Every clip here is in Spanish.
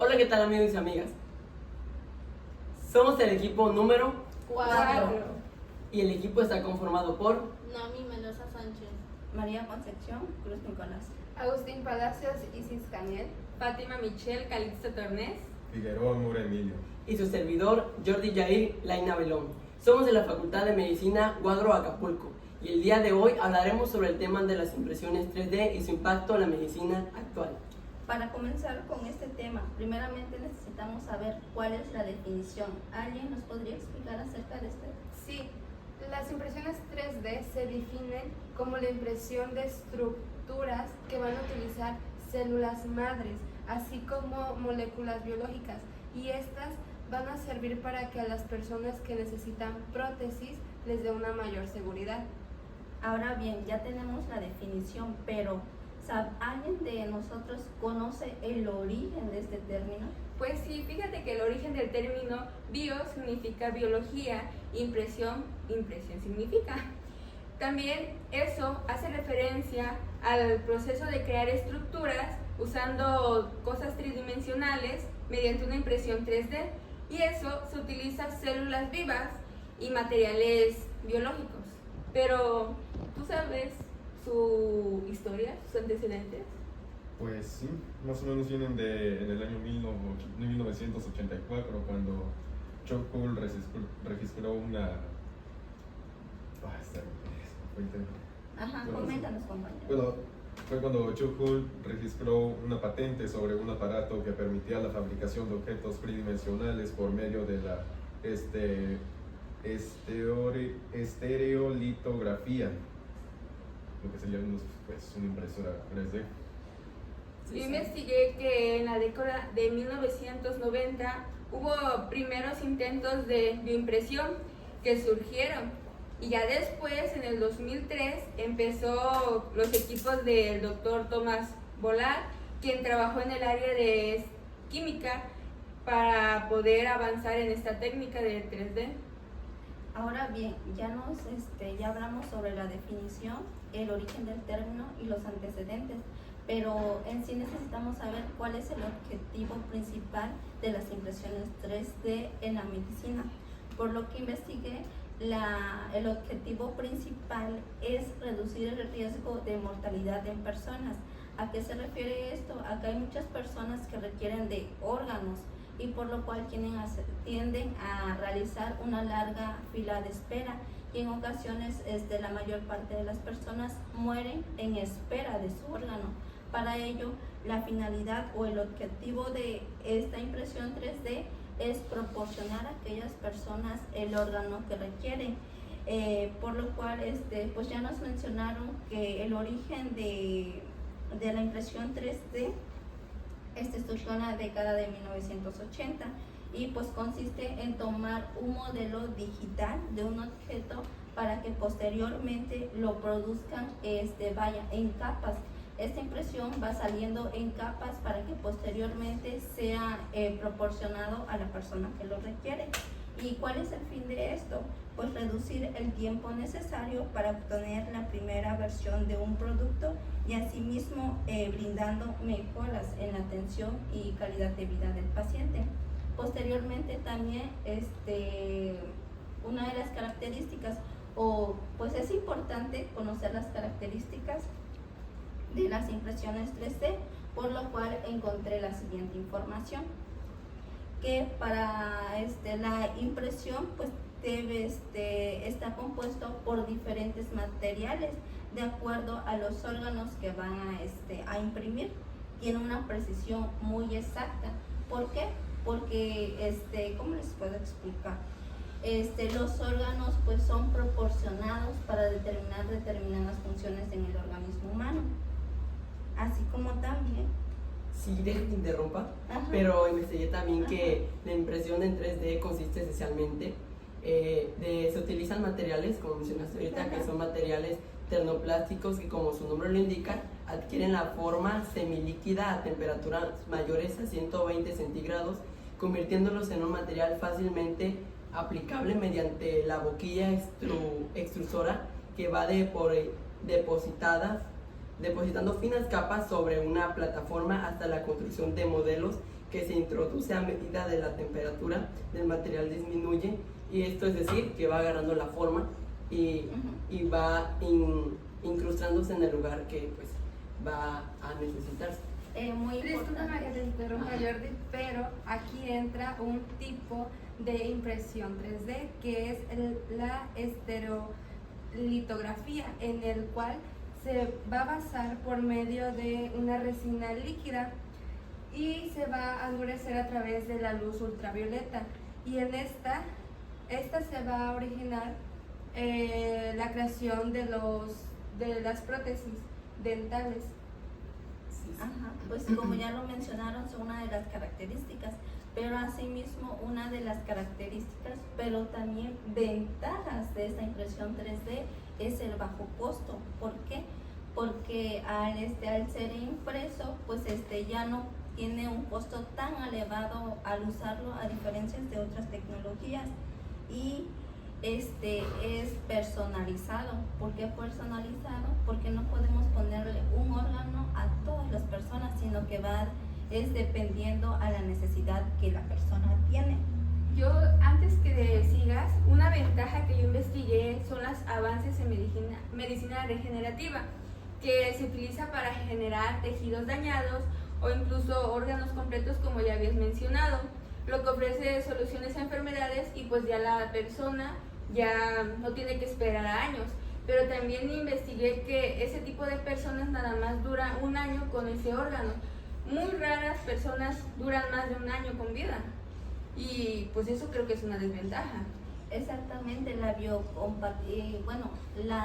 Hola, ¿qué tal amigos y amigas? Somos el equipo número 4. y el equipo está conformado por Nomi Mendoza Sánchez, María Concepción Cruz Nicolás, Agustín Palacios, Isis Caniel, Fátima Michelle Calixto Tornés, Figueroa Mura Emilio. y su servidor Jordi Jair Laina Belón. Somos de la Facultad de Medicina Guadro Acapulco y el día de hoy hablaremos sobre el tema de las impresiones 3D y su impacto en la medicina actual. Para comenzar con este tema, primeramente necesitamos saber cuál es la definición. ¿Alguien nos podría explicar acerca de este? Sí, las impresiones 3D se definen como la impresión de estructuras que van a utilizar células madres, así como moléculas biológicas, y estas van a servir para que a las personas que necesitan prótesis les dé una mayor seguridad. Ahora bien, ya tenemos la definición, pero ¿alguien de nosotros conoce el origen de este término? Pues sí, fíjate que el origen del término bio significa biología, impresión significa. También eso hace referencia al proceso de crear estructuras usando cosas tridimensionales mediante una impresión 3D, y eso se utiliza células vivas y materiales biológicos. Pero, ¿tú sabes su historia, sus antecedentes? Pues sí, más o menos vienen en el año 1984, cuando Chuck Hull registró una... Ajá, Bueno, coméntanos, compañero. Bueno, fue cuando Chuck Hull registró una patente sobre un aparato que permitía la fabricación de objetos tridimensionales por medio de la estereolitografía, lo que sería una impresora 3D. Yo investigué que en la década de 1990 hubo primeros intentos de bioimpresión que surgieron, y ya después, en el 2003, empezó los equipos del doctor Thomas Bollard, quien trabajó en el área de química para poder avanzar en esta técnica de 3D. Ahora bien, ya hablamos sobre la definición, el origen del término y los antecedentes, pero en sí necesitamos saber cuál es el objetivo principal de las impresiones 3D en la medicina. Por lo que investigué, el objetivo principal es reducir el riesgo de mortalidad en personas. ¿A qué se refiere esto? Acá hay muchas personas que requieren de órganos y por lo cual tienden a realizar una larga fila de espera, y en ocasiones la mayor parte de las personas mueren en espera de su órgano. Para ello, la finalidad o el objetivo de esta impresión 3D es proporcionar a aquellas personas el órgano que requieren. Por lo cual, pues ya nos mencionaron que el origen de la impresión 3D surgió en la década de 1980, y pues consiste en tomar un modelo digital de un objeto para que posteriormente lo produzcan en capas. Esta impresión va saliendo en capas para que posteriormente sea proporcionado a la persona que lo requiere. ¿Y cuál es el fin de esto? Pues reducir el tiempo necesario para obtener la primera versión de un producto, y asimismo brindando mejoras en la atención y calidad de vida del paciente. Posteriormente también una de las características, pues es importante conocer las características de las impresiones 3D, por lo cual encontré la siguiente información, que para la impresión pues está compuesto por diferentes materiales de acuerdo a los órganos que van a imprimir. Tiene una precisión muy exacta. ¿Por qué? Porque ¿cómo les puedo explicar? Los órganos pues son proporcionados para determinar determinadas funciones en el organismo humano, así como también... Sí, deja que te interrumpa, Ajá. pero investigué también que la impresión en 3D consiste esencialmente se utilizan materiales, como mencionaste ahorita, que son materiales termoplásticos que, como su nombre lo indica, adquieren la forma semilíquida a temperaturas mayores a 120 centígrados, convirtiéndolos en un material fácilmente aplicable mediante la boquilla extrusora que va depositando finas capas sobre una plataforma hasta la construcción de modelos que se introduce a medida de la temperatura del material disminuye, y esto es decir, que va agarrando la forma y va incrustándose en el lugar que pues va a necesitarse. Muy Discúlpame que importante. te interrumpa, Jordi, pero aquí entra un tipo de impresión 3D que es la estereolitografía, en el cual se va a basar por medio de una resina líquida y se va a endurecer a través de la luz ultravioleta, y en esta se va a originar la creación de las prótesis dentales. Ajá, pues como ya lo mencionaron, son una de las características, pero asimismo una de las características, pero también ventajas de esta impresión 3D es el bajo costo. ¿Por qué? Porque al ser impreso, pues ya no tiene un costo tan elevado al usarlo, a diferencia de otras tecnologías, y es personalizado. ¿Por qué personalizado? Porque no podemos ponerle un órgano a todas las personas, sino que es dependiendo a la necesidad que la persona tiene. Yo, antes que sigas, una ventaja que yo investigué son los avances en medicina regenerativa, que se utiliza para generar tejidos dañados o incluso órganos completos, como ya habías mencionado, lo que ofrece soluciones a enfermedades, y pues ya la persona ya no tiene que esperar a años. Pero también investigué que ese tipo de personas nada más dura un año con ese órgano. Muy raras personas duran más de un año con vida, y pues eso creo que es una desventaja. Exactamente, la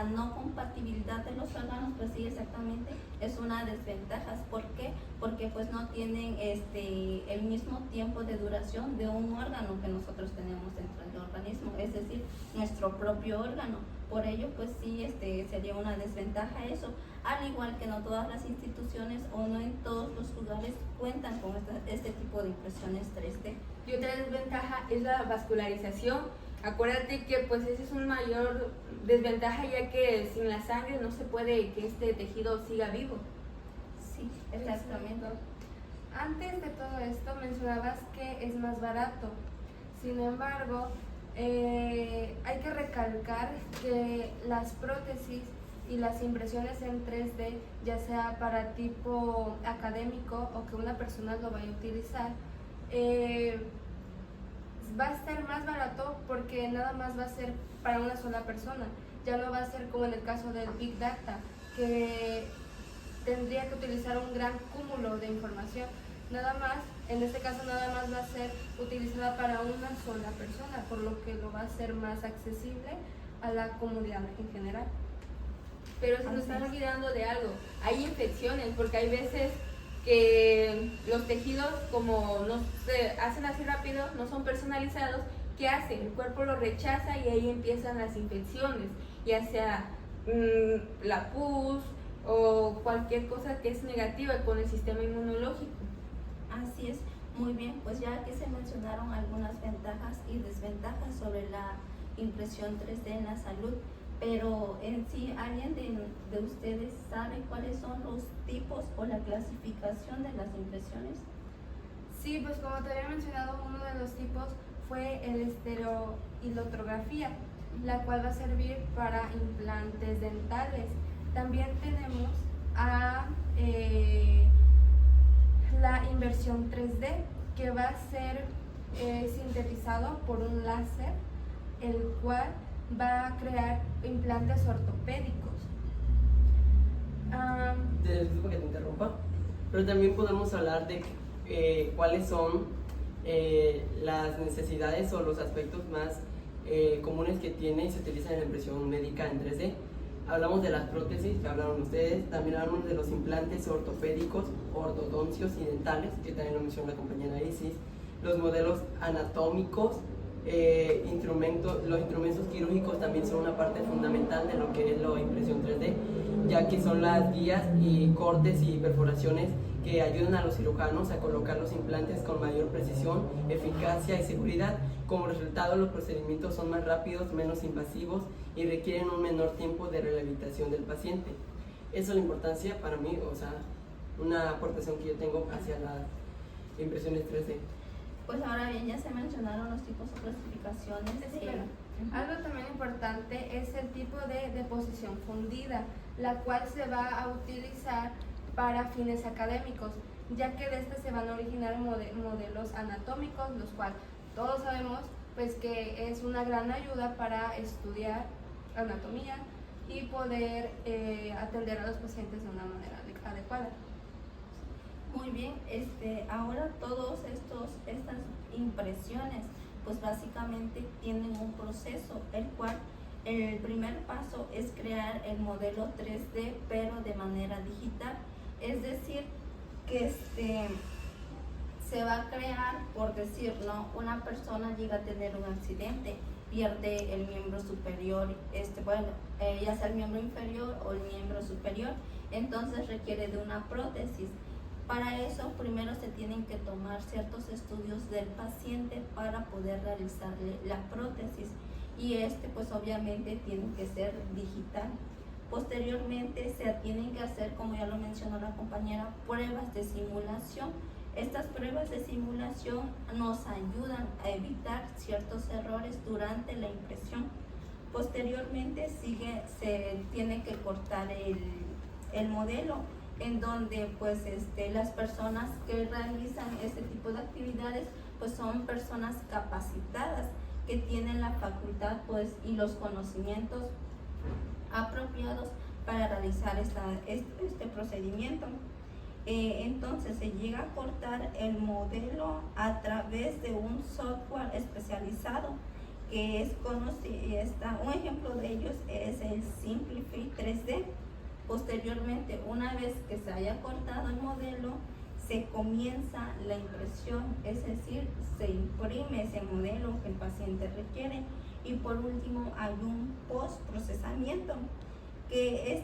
no compatibilidad de los órganos, pues sí, exactamente, es una desventaja. ¿Por qué? Porque pues no tienen el mismo tiempo de duración de un órgano que nosotros tenemos dentro del organismo, es decir, nuestro propio órgano. Por ello, pues sí, sería una desventaja eso, al igual que no todas las instituciones o no en todos los lugares cuentan con este tipo de impresiones 3D. Y otra desventaja es la vascularización. Acuérdate que pues esa es una mayor desventaja, ya que sin la sangre no se puede que este tejido siga vivo. Sí, exactamente. Antes de todo esto mencionabas que es más barato. Sin embargo, hay que recalcar que las prótesis y las impresiones en 3D, ya sea para tipo académico o que una persona lo vaya a utilizar, va a estar más barato porque nada más va a ser para una sola persona. Ya no va a ser como en el caso del Big Data, que tendría que utilizar un gran cúmulo de información. Nada más, en este caso nada más va a ser utilizada para una sola persona, por lo que lo va a hacer más accesible a la comunidad en general. Pero se nos están olvidando de algo, hay infecciones, porque hay veces que los tejidos, como no se hacen así rápido, no son personalizados. ¿Qué hacen? El cuerpo lo rechaza y ahí empiezan las infecciones, ya sea la pus o cualquier cosa que es negativa con el sistema inmunológico. Así es, muy bien, pues ya que se mencionaron algunas ventajas y desventajas sobre la impresión 3D en la salud, pero en sí, ¿alguien de ustedes sabe cuáles son los tipos o la clasificación de las impresiones? Sí, pues como te había mencionado, uno de los tipos fue el estereolitografía, la cual va a servir para implantes dentales. También tenemos a la inversión 3D, que va a ser sintetizado por un láser, el cual va a crear implantes ortopédicos. Disculpa que te interrumpa, pero también podemos hablar de cuáles son las necesidades o los aspectos más comunes que tiene y se utiliza en la impresión médica en 3D. Hablamos de las prótesis que hablaron ustedes, también hablamos de los implantes ortopédicos, ortodoncios y dentales, que también lo mencionó la compañera Isis, los modelos anatómicos, los instrumentos quirúrgicos también son una parte fundamental de lo que es la impresión 3D, ya que son las guías y cortes y perforaciones que ayudan a los cirujanos a colocar los implantes con mayor precisión, eficacia y seguridad. Como resultado, los procedimientos son más rápidos, menos invasivos y requieren un menor tiempo de rehabilitación del paciente. Esa es la importancia para mí, o sea, una aportación que yo tengo hacia impresiones 3D. Pues ahora bien, ya se mencionaron los tipos o clasificaciones. Espera. Algo también importante es el tipo de deposición fundida, la cual se va a utilizar para fines académicos, ya que de este se van a originar modelos anatómicos, los cuales todos sabemos pues que es una gran ayuda para estudiar anatomía y poder atender a los pacientes de una manera adecuada. Muy bien, ahora todos estas impresiones pues básicamente tienen un proceso, el cual el primer paso es crear el modelo 3D pero de manera digital, es decir que se va a crear, por decir, ¿no? Una persona llega a tener un accidente, pierde el miembro superior, ya sea el miembro inferior o el miembro superior, entonces requiere de una prótesis. Para eso primero se tienen que tomar ciertos estudios del paciente para poder realizarle la prótesis y pues obviamente tiene que ser digital. Posteriormente se tienen que hacer, como ya lo mencionó la compañera, pruebas de simulación. Estas pruebas de simulación nos ayudan a evitar ciertos errores durante la impresión. Posteriormente se tiene que cortar el modelo, en donde pues las personas que realizan este tipo de actividades pues son personas capacitadas que tienen la facultad pues y los conocimientos apropiados para realizar este procedimiento. Entonces se llega a cortar el modelo a través de un software especializado que es conocido. Un ejemplo de ellos es el Simplify 3D. Posteriormente, una vez que se haya cortado el modelo, se comienza la impresión, es decir, se imprime ese modelo que el paciente requiere y por último hay un post-procesamiento que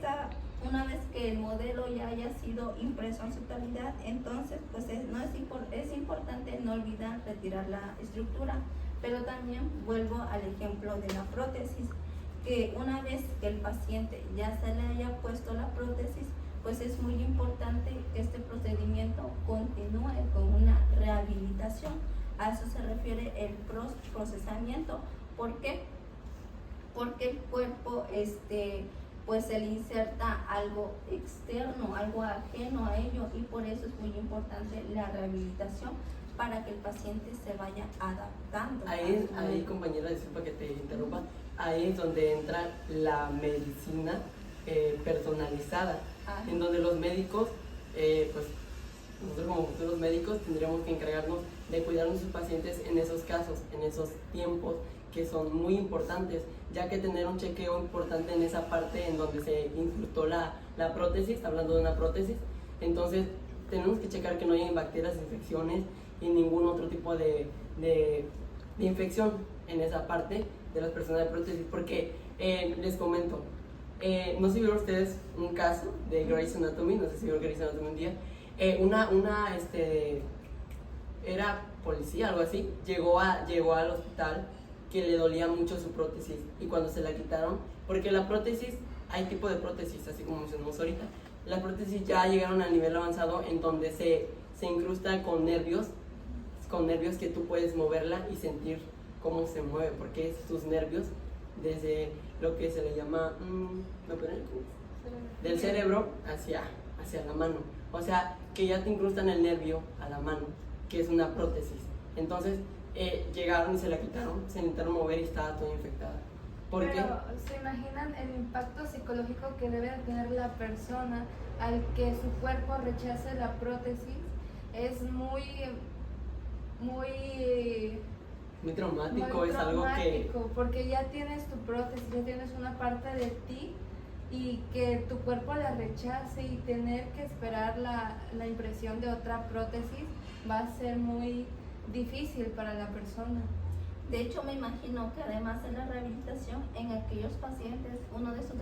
una vez que el modelo ya haya sido impreso en su totalidad, entonces pues es importante no olvidar retirar la estructura, pero también vuelvo al ejemplo de la prótesis, que una vez que el paciente ya se le haya puesto la prótesis, pues es muy importante que este procedimiento continúe con una rehabilitación. A eso se refiere el procesamiento. ¿Por qué? Porque el cuerpo pues se le inserta algo externo, algo ajeno a ello, y por eso es muy importante la rehabilitación para que el paciente se vaya adaptando. Ahí compañera, disculpa que te interrumpa, ahí es donde entra la medicina personalizada, en donde los médicos, pues nosotros como futuros médicos tendríamos que encargarnos de cuidar a nuestros pacientes en esos casos, en esos tiempos que son muy importantes, ya que tener un chequeo importante en esa parte en donde se incrustó la prótesis, hablando de una prótesis, entonces tenemos que checar que no hayan bacterias, infecciones y ningún otro tipo de infección en esa parte de las personas de prótesis, porque les comento, no sé si vieron ustedes un caso de Grey's Anatomy, no sé si vieron Grey's Anatomy un día, era policía, algo así, llegó al hospital que le dolía mucho su prótesis y cuando se la quitaron, porque la prótesis, hay tipo de prótesis, así como mencionamos ahorita, las prótesis ya llegaron al nivel avanzado en donde se incrusta con nervios que tú puedes moverla y sentir cómo se mueve, porque es tus nervios desde lo que se le llama del cerebro hacia la mano, o sea que ya te incrustan el nervio a la mano, que es una prótesis. Entonces llegaron y se la quitaron, se intentaron mover y estaba toda infectada. ¿Por qué? Pero ¿se imaginan el impacto psicológico que debe tener la persona al que su cuerpo rechace la prótesis? Es muy traumático, muy es algo que... porque ya tienes tu prótesis, ya tienes una parte de ti y que tu cuerpo la rechace y tener que esperar la impresión de otra prótesis va a ser muy difícil para la persona. De hecho, me imagino que además de la rehabilitación, en aquellos pacientes, uno de sus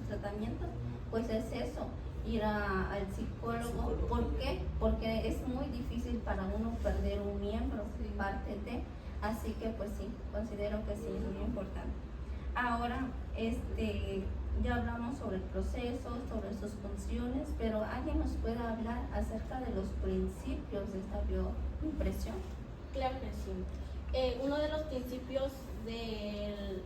tratamientos, pues es eso, ir al psicólogo. ¿Por qué? Porque es muy difícil para uno perder un miembro, parte de, así que pues sí, considero que sí, es muy importante. Ahora, ya hablamos sobre el proceso, sobre sus funciones, pero ¿alguien nos puede hablar acerca de los principios de esta bioimpresión? Claro que sí. Uno de los principios de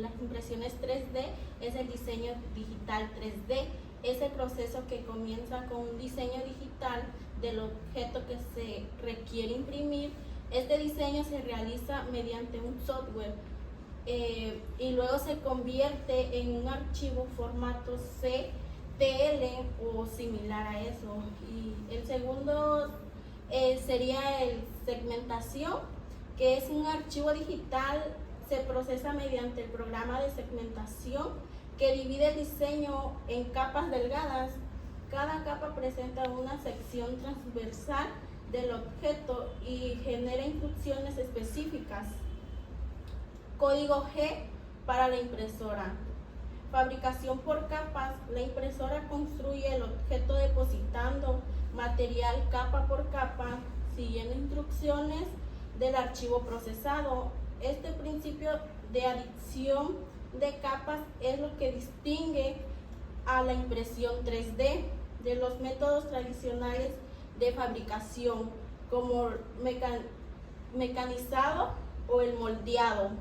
las impresiones 3D es el diseño digital 3D. Es el proceso que comienza con un diseño digital del objeto que se requiere imprimir. Este diseño se realiza mediante un software y luego se convierte en un archivo formato CTL o similar a eso. Y el segundo sería el segmentación, que es un archivo digital, se procesa mediante el programa de segmentación que divide el diseño en capas delgadas. Cada capa presenta una sección transversal del objeto y genera instrucciones específicas. Código G para la impresora. Fabricación por capas. La impresora construye el objeto depositando material capa por capa, siguiendo instrucciones del archivo procesado. Este principio de adición de capas es lo que distingue a la impresión 3D de los métodos tradicionales de fabricación, como mecanizado o el moldeado.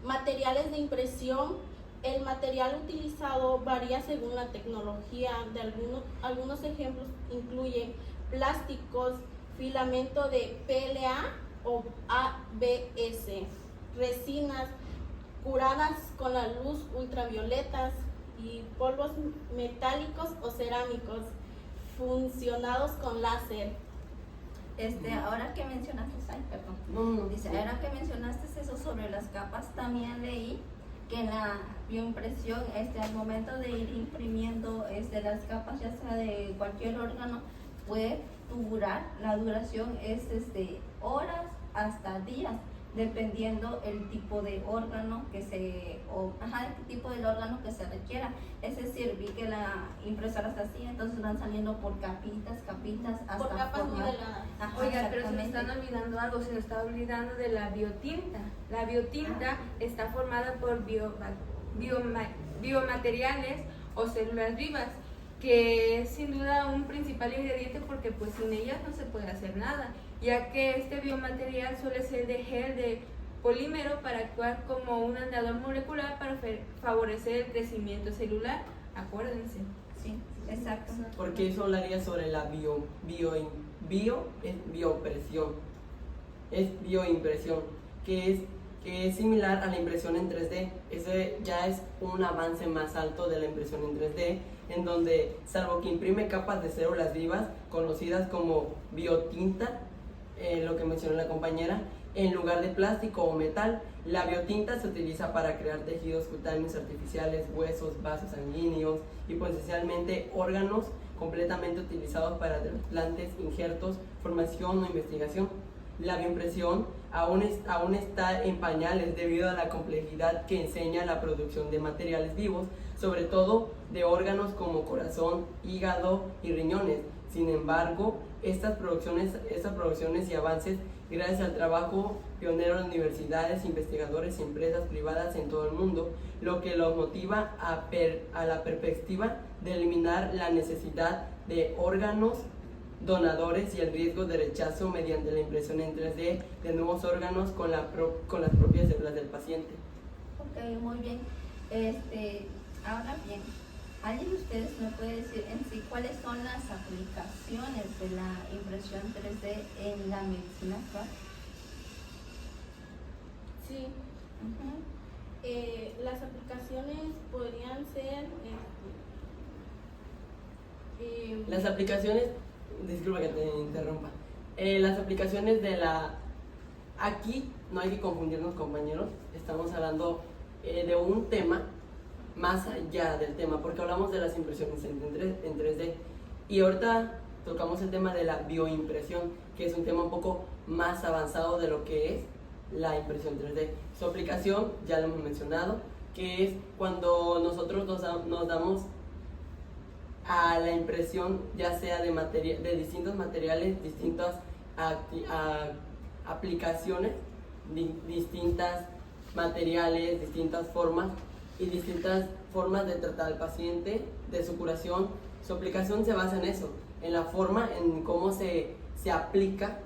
Materiales de impresión. El material utilizado varía según la tecnología. Algunos ejemplos incluyen plásticos, filamento de PLA o ABS, resinas curadas con la luz ultravioletas y polvos metálicos o cerámicos funcionados con láser. Ahora que mencionaste, ahora que mencionaste eso sobre las capas, también leí que en la bioimpresión, al momento de ir imprimiendo las capas, ya sea de cualquier órgano, puede durar, la duración es desde horas hasta días, dependiendo el tipo de órgano el tipo del órgano que se requiera. Es decir, vi que la impresora está así, entonces van saliendo por capitas hasta por capas formar. modeladas. Oiga, pero se me están olvidando algo, se me está olvidando de la biotinta. La biotinta está formada por biomateriales o células vivas, que es sin duda un principal ingrediente porque pues sin ellas no se puede hacer nada, ya que este biomaterial suele ser de gel de polímero para actuar como un andador molecular para favorecer el crecimiento celular. Acuérdense. Sí, exacto. Porque eso hablaría sobre la bioimpresión, que es similar a la impresión en 3D. Ese ya es un avance más alto de la impresión en 3D, en donde, salvo que imprime capas de células vivas, conocidas como biotinta, lo que mencionó la compañera, en lugar de plástico o metal. La biotinta se utiliza para crear tejidos cutáneos artificiales, huesos, vasos sanguíneos y potencialmente órganos, completamente utilizados para trasplantes, injertos, formación o investigación. La bioimpresión aún está en pañales debido a la complejidad que enseña la producción de materiales vivos, sobre todo de órganos como corazón, hígado y riñones. Sin embargo, estas producciones y avances, gracias al trabajo pionero de universidades, investigadores y empresas privadas en todo el mundo, lo que los motiva a la perspectiva de eliminar la necesidad de órganos donadores y el riesgo de rechazo mediante la impresión en 3D de nuevos órganos con las propias células del paciente. Ok, muy bien. Ahora bien, ¿alguien de ustedes me puede decir en sí cuáles son las aplicaciones de la impresión 3D en la medicina actual? Sí. Las aplicaciones podrían ser Las aplicaciones, disculpa que te interrumpa, las aplicaciones aquí no hay que confundirnos, compañeros, estamos hablando de un tema más allá del tema, porque hablamos de las impresiones en 3D y ahorita tocamos el tema de la bioimpresión, que es un tema un poco más avanzado de lo que es la impresión 3D. Su aplicación ya lo hemos mencionado, que es cuando nosotros nos damos a la impresión, ya sea de distintos materiales, distintas aplicaciones, distintas materiales, distintas formas y distintas formas de tratar al paciente, de su curación. Su aplicación se basa en eso, en la forma, en cómo se aplica,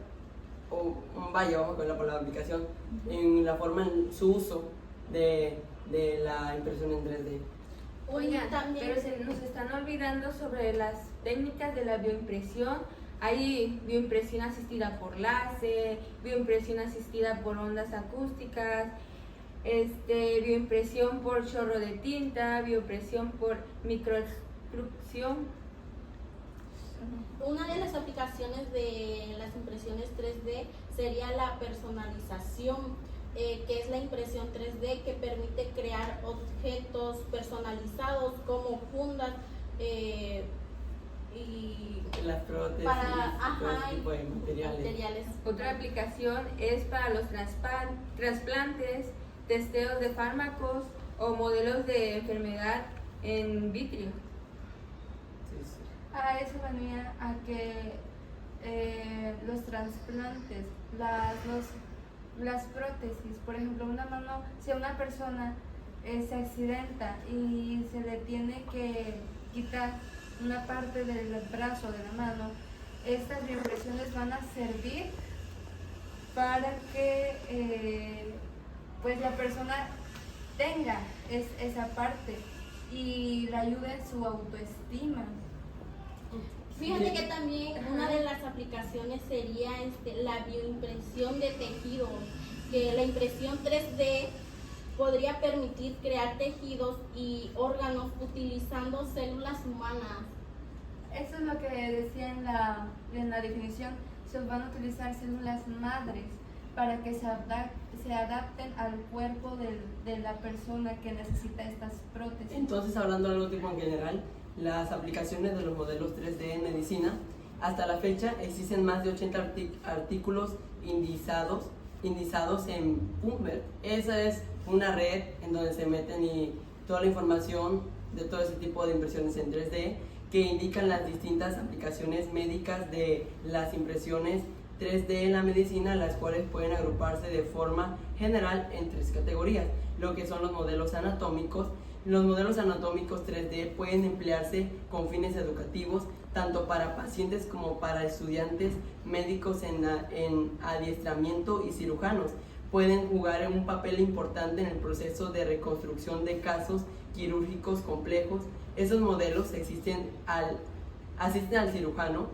o vaya, vamos con la palabra aplicación, en la forma, en su uso de la impresión en 3D. Oigan, también, pero se nos están olvidando sobre las técnicas de la bioimpresión. Hay bioimpresión asistida por láser, bioimpresión asistida por ondas acústicas, bioimpresión por chorro de tinta, bioimpresión por microextrusión. una de las aplicaciones de las impresiones 3D sería la personalización, que es la impresión 3D que permite crear objetos personalizados como fundas y Las prótesis, todo ese tipo de materiales. Otra aplicación es para los trasplantes, testeos de fármacos o modelos de enfermedad en vitrio. Sí, sí. A eso venía a que los trasplantes, las prótesis, por ejemplo, una mano, si una persona se accidenta y se le tiene que quitar una parte del brazo, de la mano, estas bioimpresiones van a servir para que pues la persona tenga esa parte y le ayude en su autoestima. fíjate que también una de las aplicaciones sería la bioimpresión de tejidos, que la impresión 3D podría permitir crear tejidos y órganos utilizando células humanas. Eso es lo que decía en la definición. Se van a utilizar células madres para que se adapten al cuerpo de la persona que necesita estas prótesis. Entonces, hablando de algo tipo en general, las aplicaciones de los modelos 3D en medicina, hasta la fecha existen más de 80 artículos indizados en PubMed. Esa es una red en donde se meten toda la información de todo ese tipo de impresiones en 3D que indican las distintas aplicaciones médicas de las impresiones 3D en la medicina, las cuales pueden agruparse de forma general en 3 categorías, lo que son los modelos anatómicos. Los modelos anatómicos 3D pueden emplearse con fines educativos, tanto para pacientes como para estudiantes médicos en adiestramiento y cirujanos. Pueden jugar un papel importante en el proceso de reconstrucción de casos quirúrgicos complejos. Esos modelos asisten al cirujano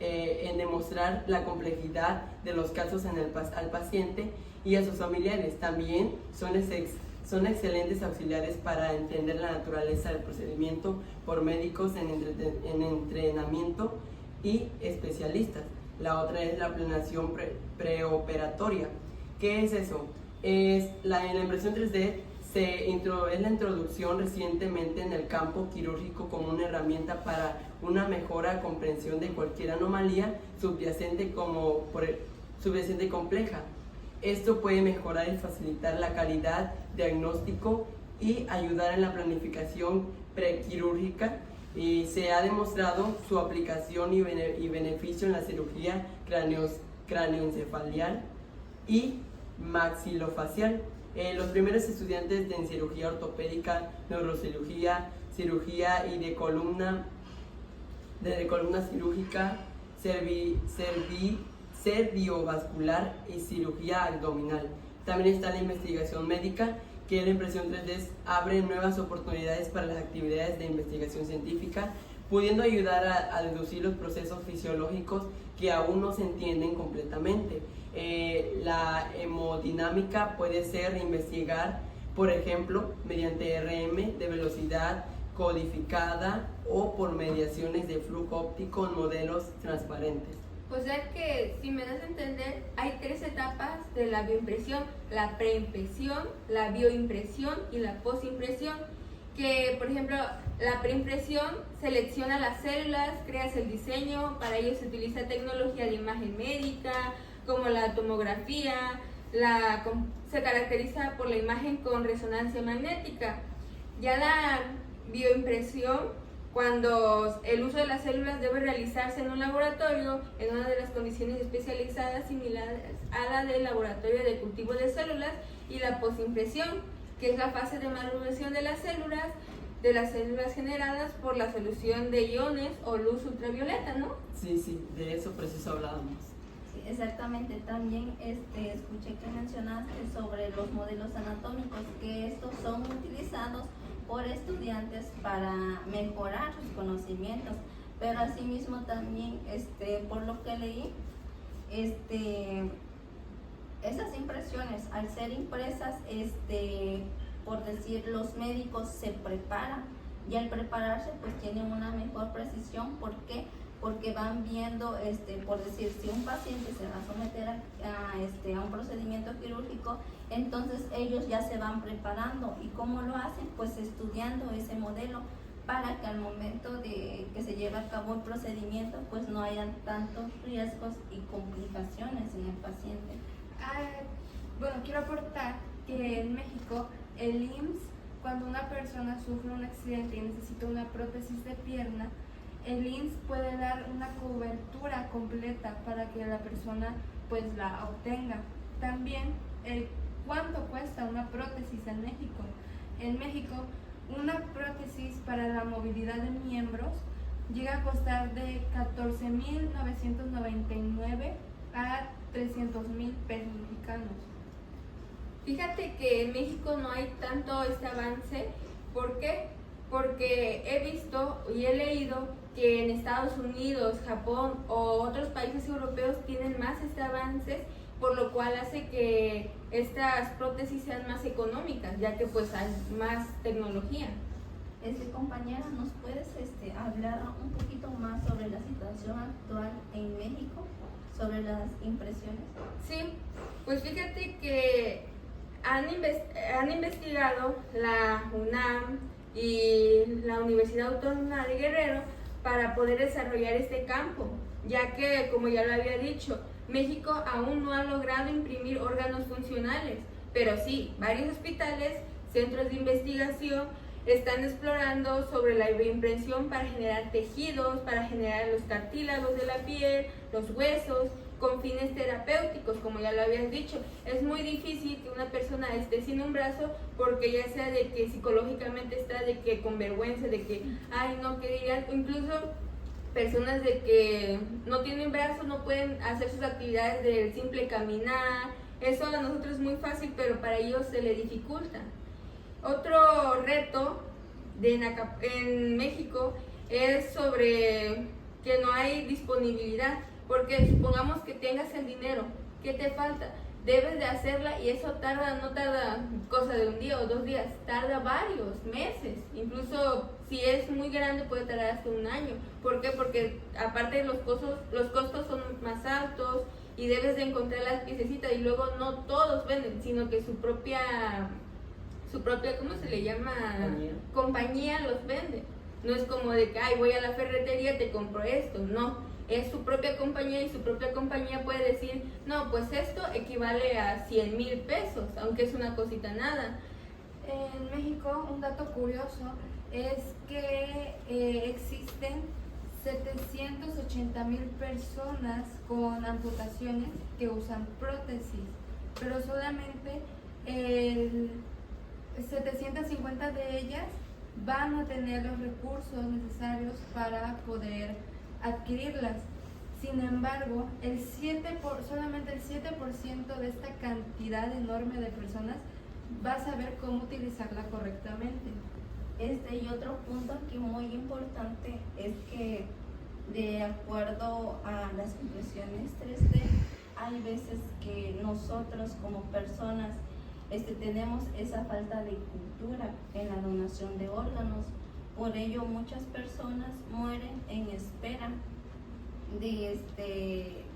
en demostrar la complejidad de los casos al paciente y a sus familiares. También son excelentes auxiliares para entender la naturaleza del procedimiento por médicos en entrenamiento y especialistas. La otra es la planeación preoperatoria. ¿Qué es eso? En la impresión 3D es la introducción recientemente en el campo quirúrgico como una herramienta para una mejora comprensión de cualquier anomalía subyacente compleja. Esto puede mejorar y facilitar la calidad diagnóstico y ayudar en la planificación prequirúrgica, y se ha demostrado su aplicación y beneficio en la cirugía cráneoencefalial y maxilofacial. Los primeros estudiantes en cirugía ortopédica, neurocirugía, cirugía y de columna quirúrgica, cerviovascular y cirugía abdominal. También está la investigación médica, que la impresión 3D abre nuevas oportunidades para las actividades de investigación científica, pudiendo ayudar a deducir los procesos fisiológicos que aún no se entienden completamente. La hemodinámica puede ser investigar, por ejemplo, mediante RM de velocidad codificada o por mediaciones de flujo óptico en modelos transparentes. O sea que, si me das a entender, hay 3 etapas de la bioimpresión: la preimpresión, la bioimpresión y la postimpresión. Que, por ejemplo, la preimpresión selecciona las células, creas el diseño, para ello se utiliza tecnología de imagen médica, como la tomografía, se caracteriza por la imagen con resonancia magnética. Ya la bioimpresión, cuando el uso de las células debe realizarse en un laboratorio, en una de las condiciones especializadas similares a la del laboratorio de cultivo de células. Y la postimpresión, que es la fase de maduración de las células, de las células generadas por la solución de iones o luz ultravioleta, ¿no? Sí, de eso preciso hablábamos. Sí, exactamente. También escuché que mencionaste sobre los modelos anatómicos, que estos son utilizados por estudiantes para mejorar sus conocimientos, pero asimismo también, por lo que leí, esas impresiones, al ser impresas, por decir, los médicos se preparan y al prepararse pues tienen una mejor precisión. ¿Por qué? Porque van viendo, por decir, si un paciente se va a someter a un procedimiento quirúrgico, entonces ellos ya se van preparando. ¿Y cómo lo hacen? Pues estudiando ese modelo para que al momento de que se lleve a cabo el procedimiento pues no hayan tantos riesgos y complicaciones en el paciente. Bueno, quiero aportar que en México el IMSS, cuando una persona sufre un accidente y necesita una prótesis de pierna, el IMSS puede dar una cobertura completa para que la persona pues la obtenga. También, ¿cuánto cuesta una prótesis en México? En México, una prótesis para la movilidad de miembros llega a costar de 14,999 a 300,000 pesos mexicanos. Fíjate que en México no hay tanto este avance. ¿Por qué? Porque he visto y he leído que en Estados Unidos, Japón o otros países europeos tienen más avances, por lo cual hace que estas prótesis sean más económicas, ya que pues hay más tecnología. Compañera, ¿nos puedes hablar un poquito más sobre la situación actual en México, sobre las impresiones? Sí, pues fíjate que han investigado la UNAM y la Universidad Autónoma de Guerrero para poder desarrollar este campo, ya que, como ya lo había dicho, México aún no ha logrado imprimir órganos funcionales, pero sí, varios hospitales, centros de investigación están explorando sobre la impresión para generar tejidos, para generar los cartílagos de la piel, los huesos, con fines terapéuticos, como ya lo habías dicho. Es muy difícil que una persona esté sin un brazo porque ya sea de que psicológicamente está de que con vergüenza, de que, ay no, ¿qué dirían? Incluso personas de que no tienen brazos no pueden hacer sus actividades del simple caminar. Eso a nosotros es muy fácil, pero para ellos se le dificulta. Otro reto en México es sobre que no hay disponibilidad, porque supongamos que tengas el dinero, ¿qué te falta? Debes de hacerla y eso no tarda cosa de un día o 2 días, tarda varios meses, incluso si es muy grande puede tardar hasta un año. ¿Por qué? Porque aparte los costos son más altos y debes de encontrar las piececitas y luego no todos venden, sino que su propia ¿cómo se le llama? Compañía los vende. No es como de que, ay, voy a la ferretería, te compro esto, no. Es su propia compañía y su propia compañía puede decir, no, pues esto equivale a 100,000 pesos, aunque es una cosita nada. En México, un dato curioso es que existen 780,000 personas con amputaciones que usan prótesis, pero solamente 750 de ellas van a tener los recursos necesarios para poder adquirirlas. Sin embargo, solamente el 7% de esta cantidad enorme de personas va a saber cómo utilizarla correctamente. Y otro punto aquí muy importante es que de acuerdo a las impresiones 3D, hay veces que nosotros como personas tenemos esa falta de cultura en la donación de órganos. Por ello muchas personas mueren en espera de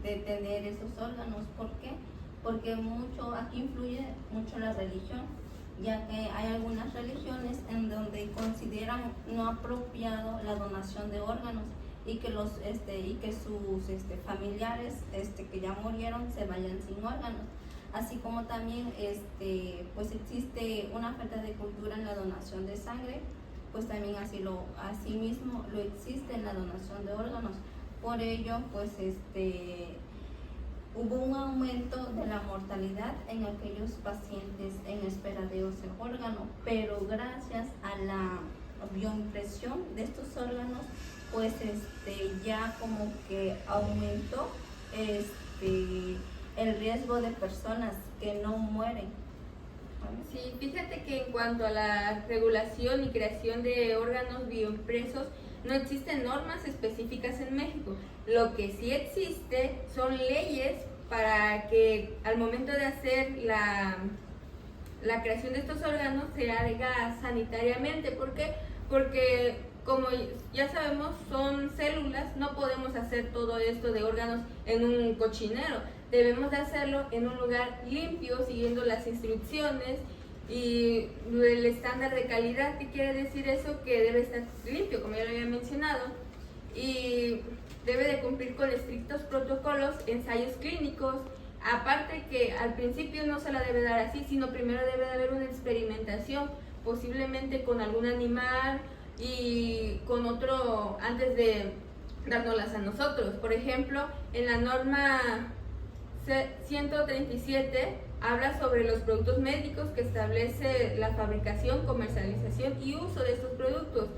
tener esos órganos. ¿Por qué? Porque aquí influye mucho la religión, ya que hay algunas religiones en donde consideran no apropiado la donación de órganos y que sus familiares que ya murieron se vayan sin órganos. Así como también pues existe una falta de cultura en la donación de sangre, pues también así mismo lo existe en la donación de órganos. Por ello pues hubo un aumento de la mortalidad en aquellos pacientes en espera de ese órgano, pero gracias a bioimpresión de estos órganos, pues ya como que aumentó el riesgo de personas que no mueren. Sí, fíjate que en cuanto a la regulación y creación de órganos bioimpresos, no existen normas específicas en México. Lo que sí existe son leyes para que al momento de hacer la creación de estos órganos se haga sanitariamente. ¿Por qué? Porque como ya sabemos son células, no podemos hacer todo esto de órganos en un cochinero. Debemos de hacerlo en un lugar limpio, siguiendo las instrucciones y el estándar de calidad. ¿Qué quiere decir eso? Que debe estar limpio, como ya lo había mencionado, y debe de cumplir con estrictos protocolos, ensayos clínicos. Aparte que al principio no se la debe dar así, sino primero debe de haber una experimentación, posiblemente con algún animal y con otro antes de dárnoslas a nosotros. Por ejemplo, en la norma 137 habla sobre los productos médicos, que establece la fabricación, comercialización y uso de estos productos.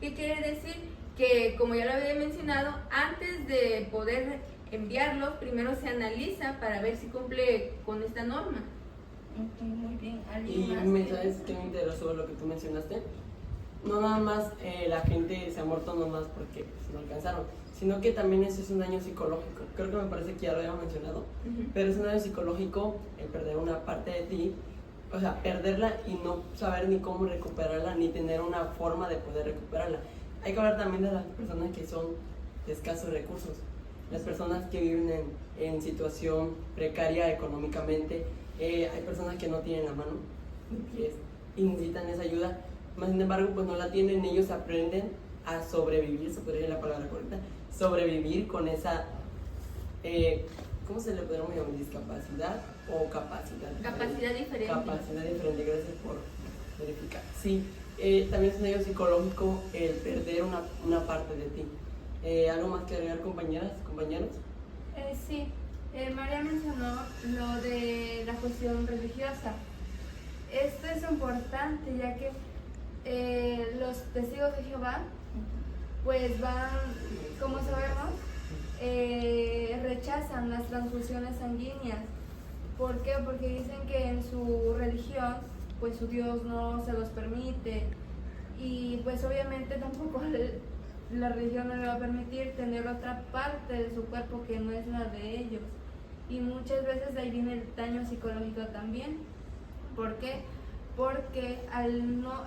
¿Qué quiere decir? Que, como ya lo había mencionado, antes de poder enviarlos, primero se analiza para ver si cumple con esta norma. Ok, muy bien. Y ¿sabes qué me interesó lo que tú mencionaste? No nada más la gente se ha muerto nomás porque no alcanzaron, sino que también eso es un daño psicológico. Creo que me parece que ya lo había mencionado, pero es un daño psicológico el perder una parte de ti, o sea, perderla y no saber ni cómo recuperarla, ni tener una forma de poder recuperarla. Hay que hablar también de las personas que son de escasos recursos, las personas que viven en situación precaria económicamente. Hay personas que no tienen la mano ni pies y necesitan esa ayuda, más sin embargo pues no la tienen. Ellos aprenden a sobrevivir, se podría decir la palabra correcta, sobrevivir con esa, ¿cómo se le podría llamar? Discapacidad o capacidad. Capacidad diferente. Capacidad diferente, gracias por verificar. Sí, también es un daño psicológico el perder una parte de ti. ¿Algo más que agregar, compañeras, compañeros? Sí, María mencionó lo de la cuestión religiosa. Esto es importante, ya que los testigos de Jehová pues van, como sabemos, rechazan las transfusiones sanguíneas. ¿Por qué? Porque dicen que en su religión pues su Dios no se los permite, y pues obviamente tampoco la religión no le va a permitir tener otra parte de su cuerpo que no es la de ellos, y muchas veces de ahí viene el daño psicológico también. ¿Por qué? Porque al no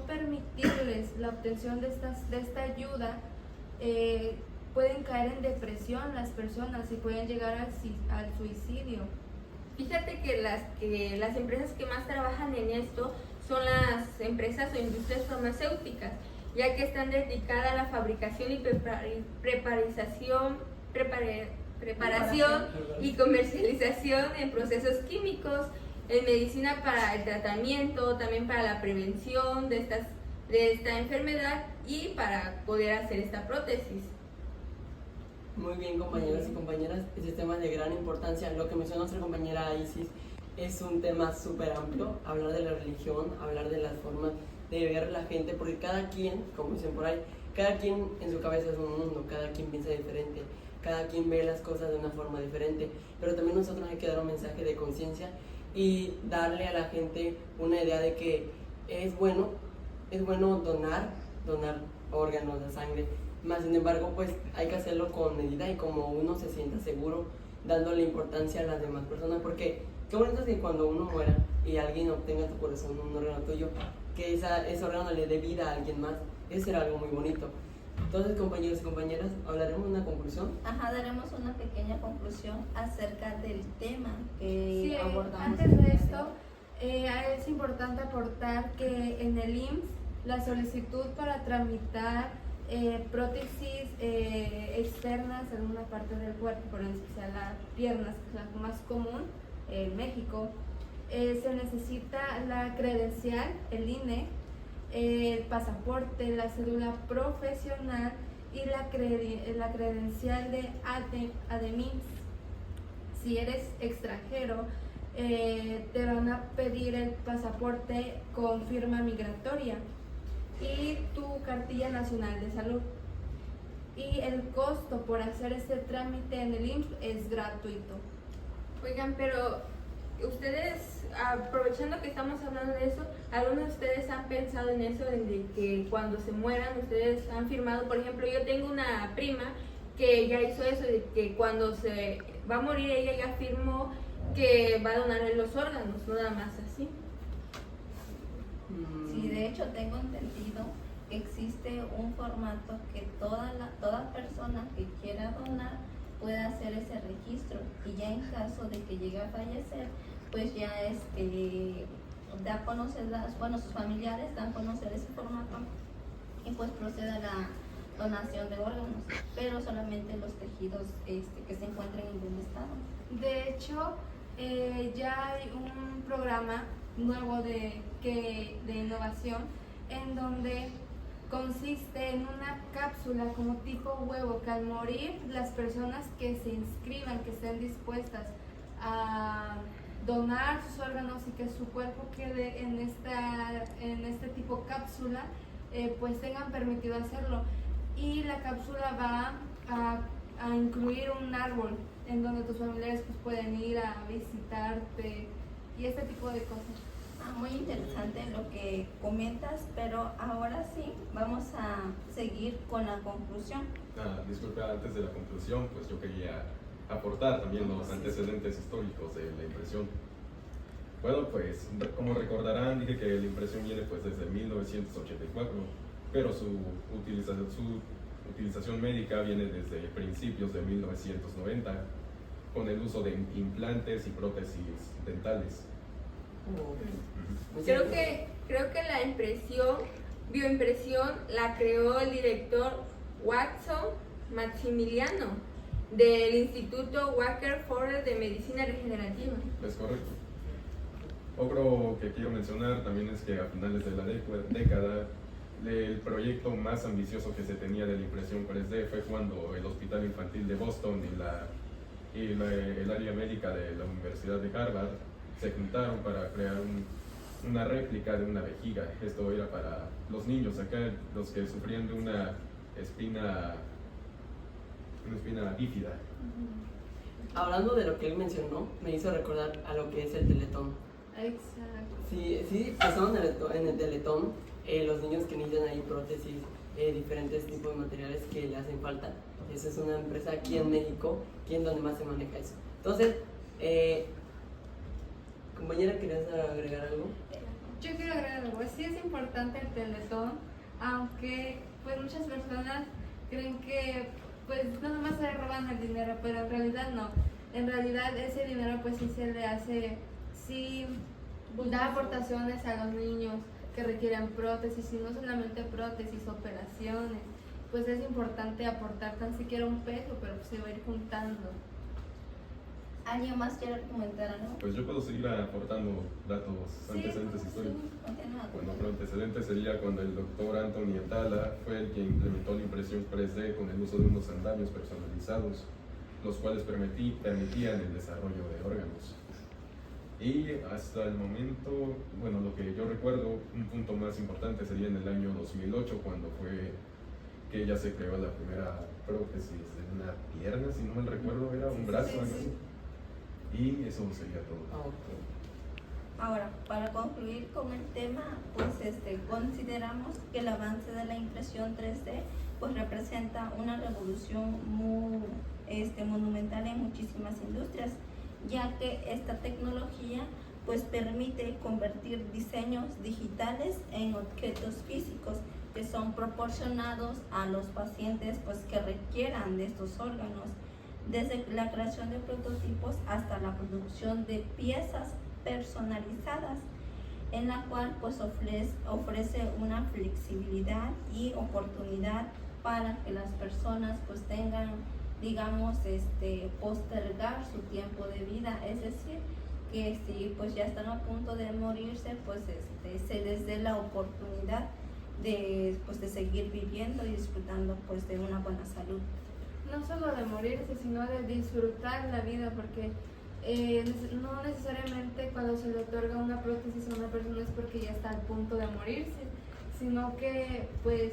permitirles la obtención de esta ayuda, pueden caer en depresión las personas y pueden llegar al suicidio. Fíjate que las empresas que más trabajan en esto son las empresas o industrias farmacéuticas, ya que están dedicadas a la fabricación y preparación y comercialización en procesos químicos, en medicina para el tratamiento, también para la prevención de esta enfermedad y para poder hacer esta prótesis. Muy bien, compañeros y compañeras, ese tema es de gran importancia. Lo que mencionó nuestra compañera Isis es un tema súper amplio, hablar de la religión, hablar de las formas de ver la gente, porque cada quien, como dicen por ahí, cada quien en su cabeza es un mundo, cada quien piensa diferente, cada quien ve las cosas de una forma diferente, pero también nosotros hay que dar un mensaje de conciencia y darle a la gente una idea de que es bueno donar órganos de sangre, más sin embargo pues hay que hacerlo con medida y como uno se sienta seguro, dándole importancia a las demás personas, porque qué bonito es que cuando uno muera y alguien obtenga tu corazón, un órgano tuyo, que ese órgano le dé vida a alguien más. Eso será algo muy bonito. Entonces, compañeros y compañeras, hablaremos de una conclusión. Daremos una pequeña conclusión acerca del tema que abordamos. Antes de esto, es importante aportar que en el IMSS la solicitud para tramitar prótesis externas en una parte del cuerpo, por en especial las piernas, que es la más común en México, se necesita la credencial, el INE, el pasaporte, la cédula profesional y la credencial de ADEMIMS. Si eres extranjero, te van a pedir el pasaporte con firma migratoria y tu cartilla nacional de salud. Y el costo por hacer este trámite en el IMSS es gratuito. Oigan, pero ustedes, aprovechando que estamos hablando de eso, ¿algunos de ustedes han pensado en eso, en de que cuando se mueran ustedes han firmado? Por ejemplo, yo tengo una prima que ya hizo eso, de que cuando se va a morir ella ya firmó que va a donarle los órganos, no nada más así. Sí, de hecho tengo entendido que existe un formato que toda persona que quiera donar puede hacer ese registro, y ya en caso de que llegue a fallecer, pues ya da a conocer sus familiares dan a conocer ese formato y pues procede a la donación de órganos, pero solamente los tejidos que se encuentren en buen estado. De hecho, ya hay un programa nuevo de innovación en donde consiste en una cápsula como tipo huevo, que al morir las personas que se inscriban, que estén dispuestas a donar sus órganos y que su cuerpo quede en este tipo cápsula, pues tengan permitido hacerlo. Y la cápsula va a incluir un árbol en donde tus familiares pues pueden ir a visitarte y este tipo de cosas. Muy interesante lo que comentas, pero ahora sí vamos a seguir con la conclusión. Disculpa, antes de la conclusión, pues yo quería aportar también los antecedentes históricos de la impresión. Bueno, pues como recordarán, dije que la impresión viene pues desde 1984, pero su utilización médica viene desde principios de 1990, con el uso de implantes y prótesis dentales. Creo que la bioimpresión la creó el director Watson Maximiliano del Instituto Walker Ford de Medicina Regenerativa. Es correcto. Otro que quiero mencionar también es que a finales de la década, el proyecto más ambicioso que se tenía de la impresión 3D fue cuando el Hospital Infantil de Boston y el área médica de la Universidad de Harvard se juntaron para crear una réplica de una vejiga. Esto era para los niños acá, los que sufrían de una espina bífida. Hablando de lo que él mencionó, me hizo recordar a lo que es el Teletón. Exacto. Sí, pasaron en el Teletón los niños que necesitan ahí prótesis, diferentes tipos de materiales que le hacen falta. Esa es una empresa aquí en México, que es donde más se maneja eso. Entonces, compañera, ¿querías agregar algo? Yo quiero agregar algo. Sí es importante el Teletón, aunque pues muchas personas creen que pues no nomás se roban el dinero, pero en realidad no. En realidad ese dinero pues sí se le hace, sí da aportaciones a los niños que requieren prótesis, y no solamente prótesis, operaciones. Pues es importante aportar tan siquiera un peso, pero pues se va a ir juntando. ¿Alguien más quiere comentar algo? Pues yo puedo seguir aportando datos, antecedentes históricos. Continúa. Bueno, otro antecedente sería cuando el doctor Anthony Atala fue el que implementó la impresión 3D con el uso de unos andamios personalizados, los cuales permitían el desarrollo de órganos. Y hasta el momento, bueno, lo que yo recuerdo, un punto más importante sería en el año 2008, cuando fue que ya se creó la primera prótesis de una pierna, si no mal recuerdo, era un brazo, algo así. Y eso sería todo. Ahora, para concluir con el tema, pues consideramos que el avance de la impresión 3D pues representa una revolución muy monumental en muchísimas industrias, ya que esta tecnología pues permite convertir diseños digitales en objetos físicos que son proporcionados a los pacientes pues que requieran de estos órganos, desde la creación de prototipos hasta la producción de piezas personalizadas, en la cual pues ofrece una flexibilidad y oportunidad para que las personas pues tengan, digamos, postergar su tiempo de vida, es decir, que si pues ya están a punto de morirse, pues se les dé la oportunidad de seguir viviendo y disfrutando pues de una buena salud. No solo de morirse, sino de disfrutar la vida, porque no necesariamente cuando se le otorga una prótesis a una persona es porque ya está al punto de morirse, sino que pues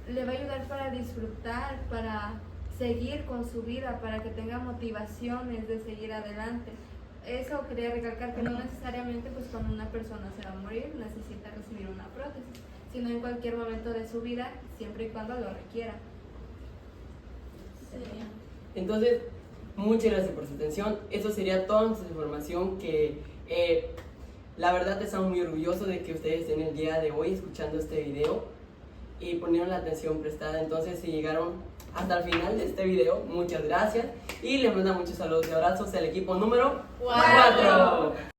le va a ayudar para disfrutar, para seguir con su vida, para que tenga motivaciones de seguir adelante. Eso quería recalcar, que no necesariamente pues cuando una persona se va a morir necesita recibir una prótesis, sino en cualquier momento de su vida, siempre y cuando lo requiera. Entonces, muchas gracias por su atención. Eso sería toda nuestra información que la verdad estamos muy orgullosos de que ustedes estén el día de hoy escuchando este video y ponieron la atención prestada. Entonces, si llegaron hasta el final de este video, muchas gracias y les mando muchos saludos y abrazos al equipo número 4.